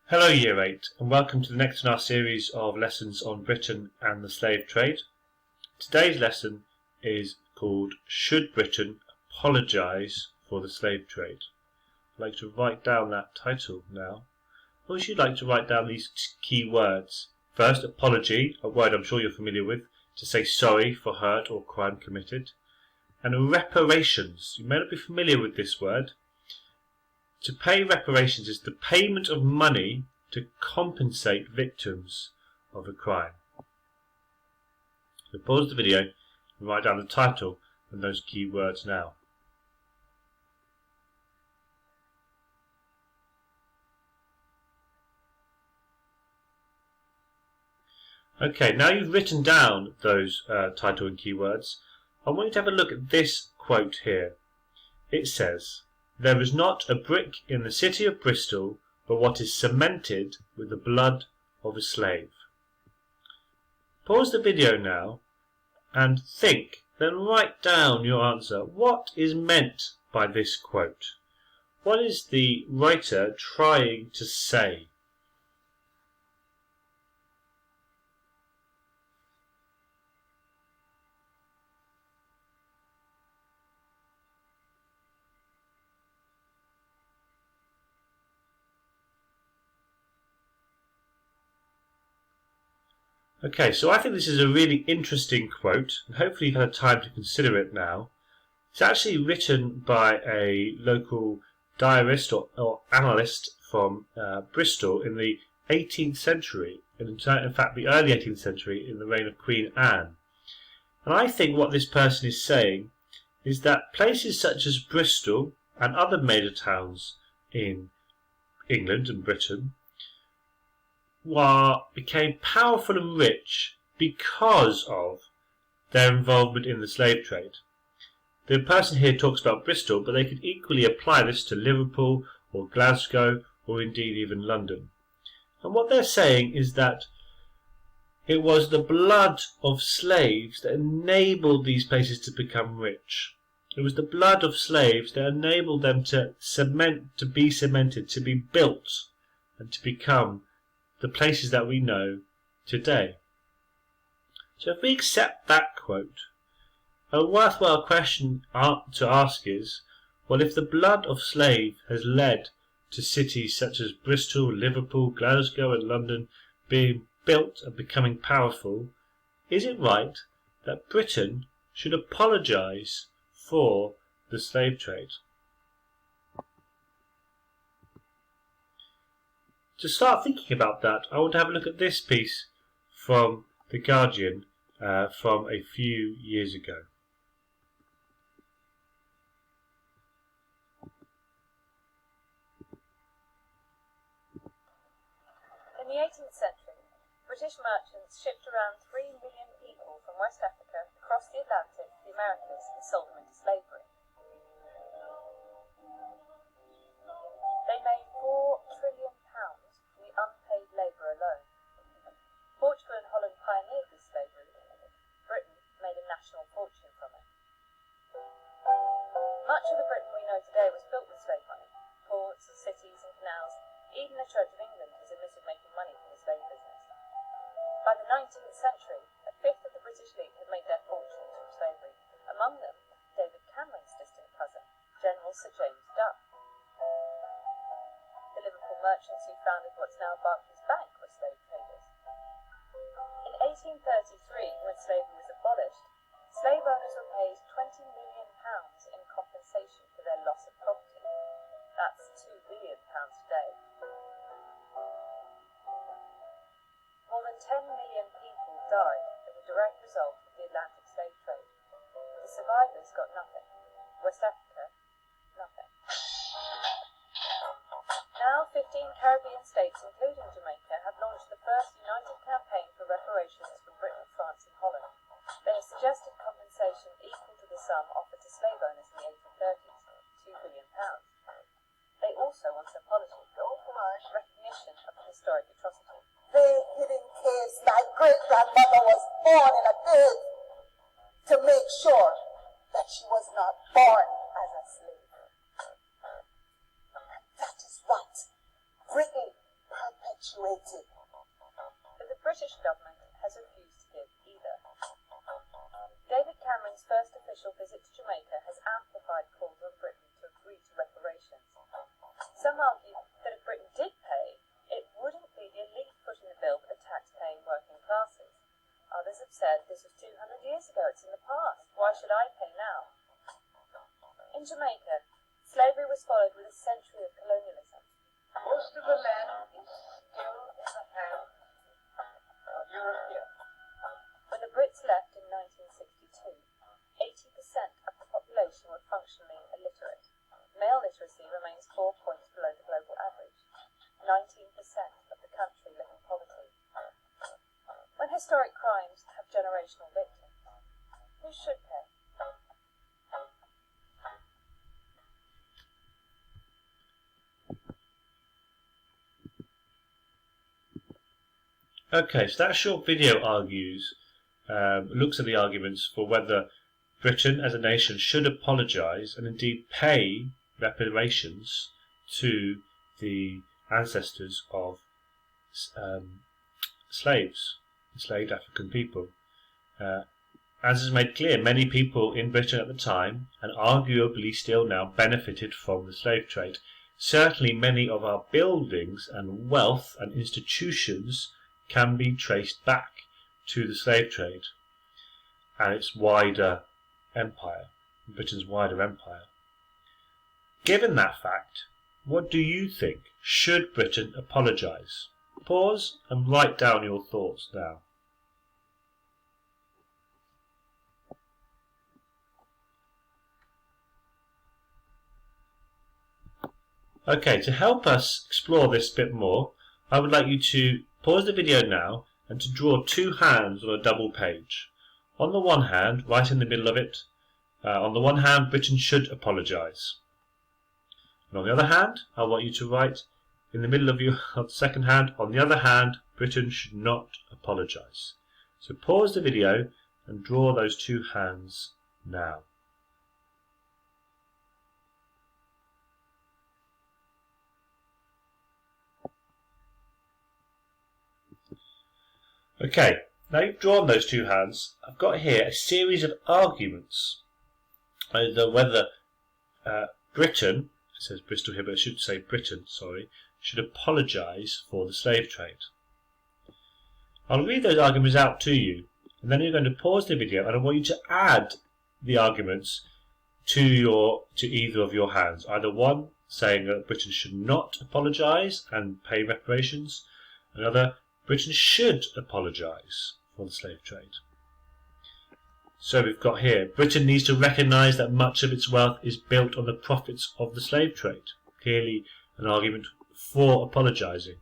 Hello Year 8 and welcome to the next in our series of lessons on Britain and the slave trade. Today's lesson is called Should Britain Apologise for the Slave Trade? I'd like to write down that title now. Or you'd like to write down these key words. First, apology, a word I'm sure you're familiar with, to say sorry for hurt or crime committed. And reparations, you may not be familiar with this word. To pay reparations is the payment of money to compensate victims of a crime. So pause the video and write down the title and those key words now. Okay, now you've written down those title and keywords, I want you to have a look at this quote here. It says, "There is not a brick in the city of Bristol but what is cemented with the blood of a slave." Pause the video now and think, then write down your answer. What is meant by this quote? What is the writer trying to say? Okay, so I think this is a really interesting quote, and hopefully you've had time to consider it now. It's actually written by a local diarist or analyst from Bristol in the 18th century, in fact the early 18th century, in the reign of Queen Anne. And I think what this person is saying is that places such as Bristol and other major towns in England and Britain became powerful and rich because of their involvement in the slave trade. The person here talks about Bristol, but they could equally apply this to Liverpool or Glasgow or indeed even London. And what they're saying is that it was the blood of slaves that enabled these places to become rich. It was the blood of slaves that enabled them to be cemented, to be built, and to become the places that we know today. So if we accept that quote, a worthwhile question to ask is, well, if the blood of slave has led to cities such as Bristol, Liverpool, Glasgow and London being built and becoming powerful, is it right that Britain should apologise for the slave trade? To start thinking about that, I want to have a look at this piece from The Guardian from a few years ago. In the 18th century, British merchants shipped around 3 million people from West Africa across the Atlantic to the Americas and sold them into slavery. They made £4 trillion from the unpaid labour alone. Portugal and Holland pioneered this slavery. Britain made a national fortune from it. Much of the Britain we know today was built with slave money. Ports, cities and canals. Even the Church of England has admitted making money from the slave business. By the 19th century, a fifth of the British elite had made their fortunes from slavery. Among them, David Cameron's distant cousin, General Sir James Duff. The Liverpool merchants who founded what's now Barclays Bank were slave traders. In 1833, when slavery was abolished, slave owners were paid £20 million in compensation for their loss of property. That's £2 billion today. More than 10 million people died as a direct result of the Atlantic slave trade. The survivors got nothing. West Africa, nothing. Now 15 Caribbean states, including Jamaica, have launched the first united campaign for reparations from Britain, France and Holland. They have suggested compensation equal to the sum offered to slave owners in the 1830s, £2 billion. They also want an apology, recognition of the historic atrocity. They hid in caves. My great-grandmother was born in a cave to make sure that she was not born as a slave. And that is what Britain situated. But the British government has refused to give either. David Cameron's first official visit to Jamaica has amplified calls on Britain to agree to reparations. Some argue that if Britain did pay, it wouldn't be the elite footing the bill for the tax-paying working classes. Others have said this was 200 years ago, it's in the past, why should I pay now? In Jamaica, slavery was followed with a century of colonialism. Most of the land is still in the hands of Europeans. When the Brits left in 1962, 80% of the population were functionally illiterate. Male literacy remains 4 points below the global average. 19% of the country live in poverty. When historic crimes have generational victims, who should pay? Okay, so that short video looks at the arguments for whether Britain as a nation should apologise and indeed pay reparations to the ancestors of slaves, enslaved African people. As is made clear, many people in Britain at the time, and arguably still now, benefited from the slave trade. Certainly many of our buildings and wealth and institutions can be traced back to the slave trade and its wider empire, Britain's wider empire. Given that fact, what do you think? Should Britain apologise? Pause and write down your thoughts now. Okay, to help us explore this a bit more, I would like you to pause the video now and to draw two hands on a double page. On the one hand, right in the middle of it, on the one hand, Britain should apologise. And on the other hand, I want you to write in the middle of the second hand, on the other hand, Britain should not apologise. So pause the video and draw those two hands now. Okay, now you've drawn those two hands, I've got here a series of arguments either whether Britain, it says Bristol here, but I should say Britain, sorry, should apologise for the slave trade. I'll read those arguments out to you, and then you're going to pause the video, and I want you to add the arguments to either of your hands. Either one saying that Britain should not apologise and pay reparations, another Britain should apologise for the slave trade. So we've got here, Britain needs to recognise that much of its wealth is built on the profits of the slave trade. Clearly an argument for apologising.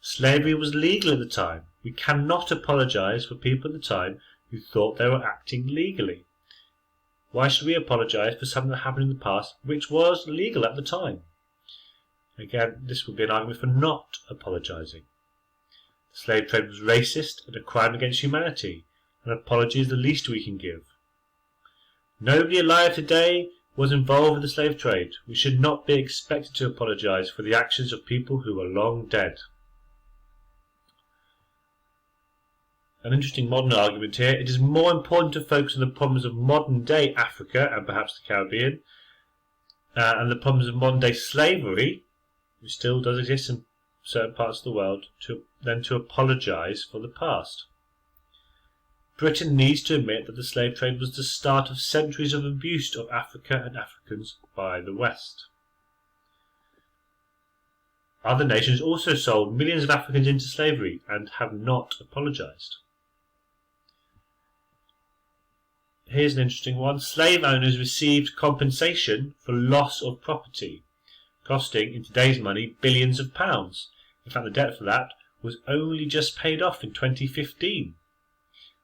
Slavery was legal at the time. We cannot apologise for people at the time who thought they were acting legally. Why should we apologise for something that happened in the past which was legal at the time? Again, this would be an argument for not apologising. The slave trade was racist and a crime against humanity. An apology is the least we can give. Nobody alive today was involved in the slave trade. We should not be expected to apologise for the actions of people who are long dead. An interesting modern argument here. It is more important to focus on the problems of modern day Africa and perhaps the Caribbean and the problems of modern day slavery, which still does exist in certain parts of the world, than to apologise for the past. Britain needs to admit that the slave trade was the start of centuries of abuse of Africa and Africans by the West. Other nations also sold millions of Africans into slavery and have not apologised. Here's an interesting one. Slave owners received compensation for loss of property, costing, in today's money, billions of pounds. In fact, the debt for that was only just paid off in 2015.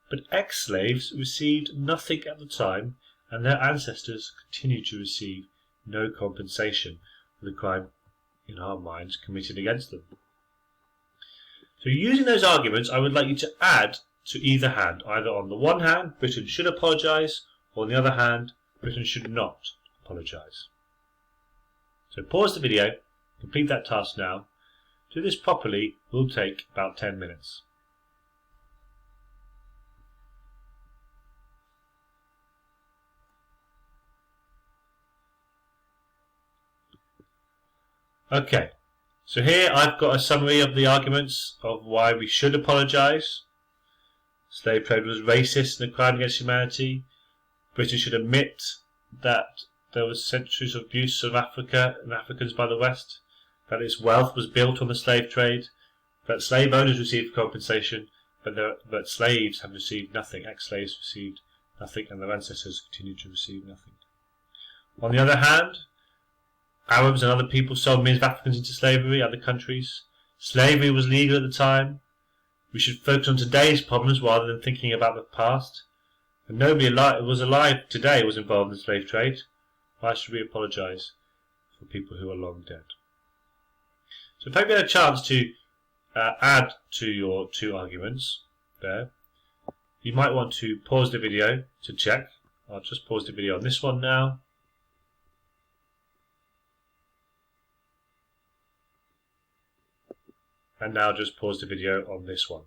But ex-slaves received nothing at the time, and their ancestors continue to receive no compensation for the crime, in our minds, committed against them. So using those arguments, I would like you to add to either hand. Either on the one hand, Britain should apologise, or on the other hand, Britain should not apologise. So pause the video, complete that task now. To do this properly will take about 10 minutes. Okay, so here I've got a summary of the arguments of why we should apologise. Slave trade was racist and a crime against humanity. Britain should admit that there was centuries of abuse of Africa and Africans by the West, that its wealth was built on the slave trade, that slave owners received compensation, but slaves have received nothing, ex-slaves received nothing, and their ancestors continue to receive nothing. On the other hand, Arabs and other people sold millions of Africans into slavery in other countries. Slavery was legal at the time. We should focus on today's problems rather than thinking about the past. And nobody was alive today was involved in the slave trade. Why should we apologise for people who are long dead? So if you get a chance to add to your two arguments there, you might want to pause the video to check. I'll just pause the video on this one now. And now just pause the video on this one.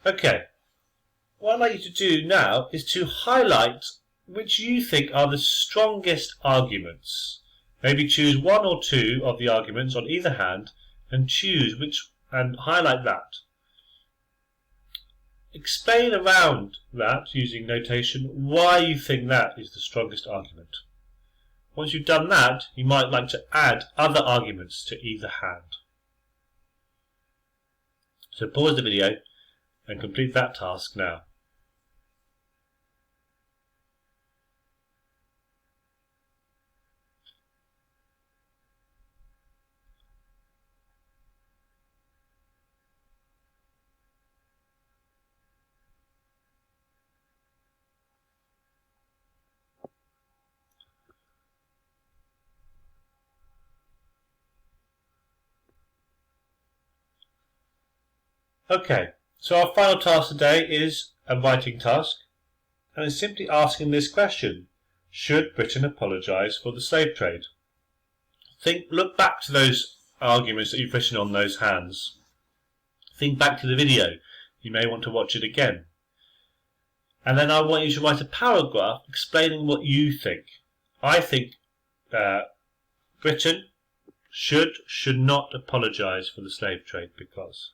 Okay, what I'd like you to do now is to highlight which you think are the strongest arguments. Maybe choose one or two of the arguments on either hand and choose which and highlight that. Explain around that using notation why you think that is the strongest argument. Once you've done that, you might like to add other arguments to either hand. So pause the video and complete that task now. Okay, so our final task today is a writing task, and it's simply asking this question: should Britain apologise for the slave trade? Look back to those arguments that you've written on those hands. Think back to the video. You may want to watch it again. And then I want you to write a paragraph explaining what you think. I think Britain should not apologise for the slave trade because.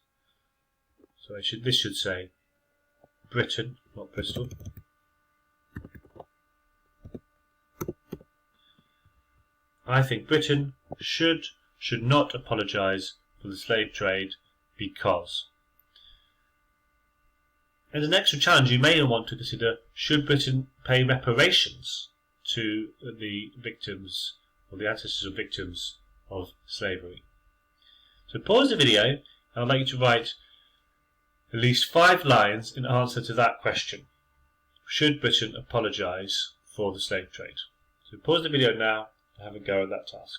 So this should say Britain, not Bristol. I think Britain should not apologise for the slave trade because. As an extra challenge, you may want to consider: should Britain pay reparations to the victims or the ancestors of victims of slavery? So pause the video, and I'd like you to write at least 5 lines in answer to that question. Should Britain apologise for the slave trade? So pause the video now and have a go at that task.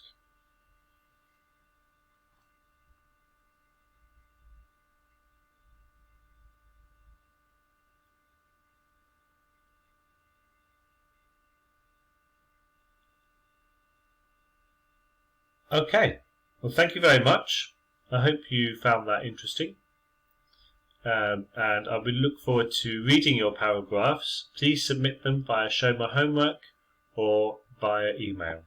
Okay, well, thank you very much. I hope you found that interesting. And I will look forward to reading your paragraphs. Please submit them via Show My Homework or via email.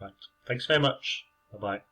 Right. Thanks very much. Bye-bye.